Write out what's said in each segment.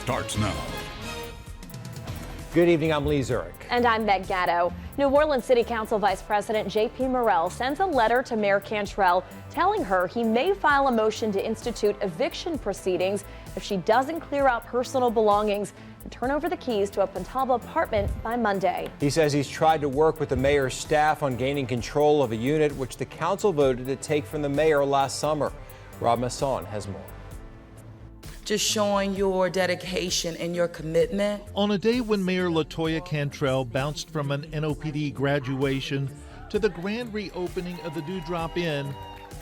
starts now. Good evening, I'm Lee Zurich. And I'm Meg Gatto. New Orleans City Council Vice President J.P. Morrell sends a letter to Mayor Cantrell telling her he may file a motion to institute eviction proceedings if she doesn't clear out personal belongings and turn over the keys to a Pentalba apartment by Monday. He says he's tried to work with the mayor's staff on gaining control of a unit which the council voted to take from the mayor last summer. Rob Masson has more. Just showing your dedication and your commitment. On a day when Mayor LaToya Cantrell bounced from an NOPD graduation to the grand reopening of the Dewdrop Inn,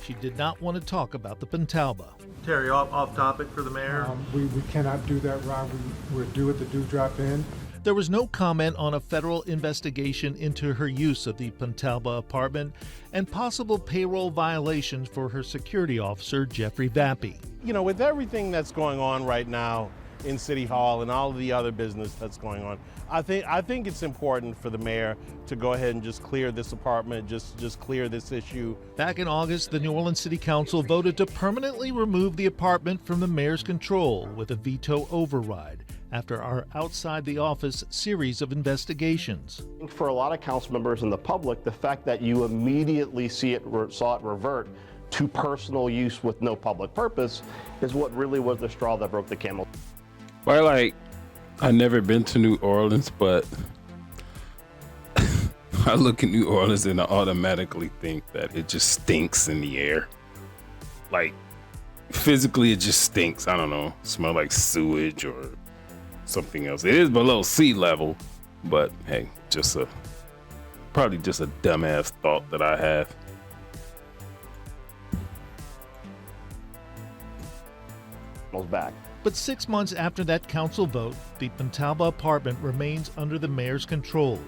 she did not want to talk about the Pentalba. Terry, off topic for the mayor. We cannot do that, Rob. We're due at the Dewdrop Inn. There was no comment on a federal investigation into her use of the Pentalba apartment and possible payroll violations for her security officer, Jeffrey Vappy. You know, with everything that's going on right now in City Hall and all of the other business that's going on, I think it's important for the mayor to go ahead and just clear this apartment, just clear this issue. Back in August, the New Orleans City Council voted to permanently remove the apartment from the mayor's control with a veto override after our outside the office series of investigations. For a lot of council members and the public, the fact that you immediately saw it revert to personal use with no public purpose is what really was the straw that broke the camel. Well, I've never been to New Orleans, but I look at New Orleans and I automatically think that it just stinks in the air. Like, physically it just stinks. I don't know, smell like sewage or something else. It is below sea level, but hey, probably just a dumbass thought that I have. Back. But 6 months after that council vote, the Pentalba apartment remains under the mayor's control.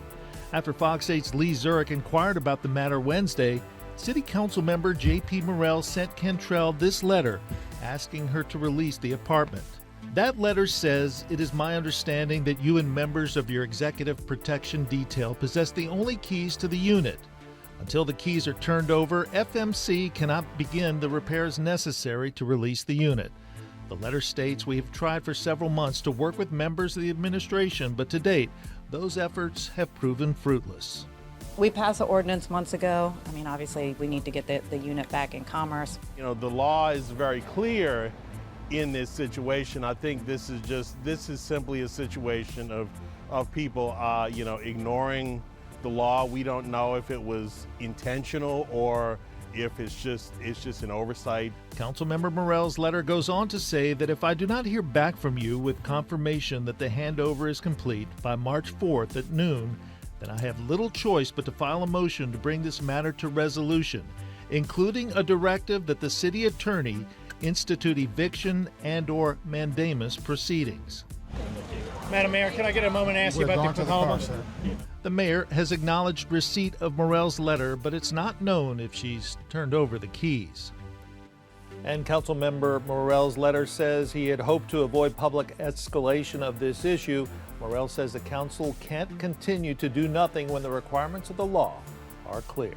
After Fox 8's Lee Zurich inquired about the matter Wednesday, City Council member J.P. Morrell sent Cantrell this letter asking her to release the apartment. That letter says, "It is my understanding that you and members of your executive protection detail possess the only keys to the unit. Until the keys are turned over, FMC cannot begin the repairs necessary to release the unit." The letter states, "We have tried for several months to work with members of the administration, but to date, those efforts have proven fruitless." We passed the ordinance months ago. I mean, obviously, we need to get the unit back in commerce. You know, the law is very clear in this situation. I think this is simply a situation of people, ignoring the law. We don't know if it was intentional or if it's just an oversight. Councilmember Morrell's letter goes on to say that if I do not hear back from you with confirmation that the handover is complete by March 4th at noon, then I have little choice but to file a motion to bring this matter to resolution, including a directive that the city attorney institute eviction and/or mandamus proceedings. Madam Mayor, can I get a moment to ask you about the Pentalba? The mayor has acknowledged receipt of Morrell's letter, but it's not known if she's turned over the keys. And Councilmember Morrell's letter says he had hoped to avoid public escalation of this issue. Morrell says the council can't continue to do nothing when the requirements of the law are clear.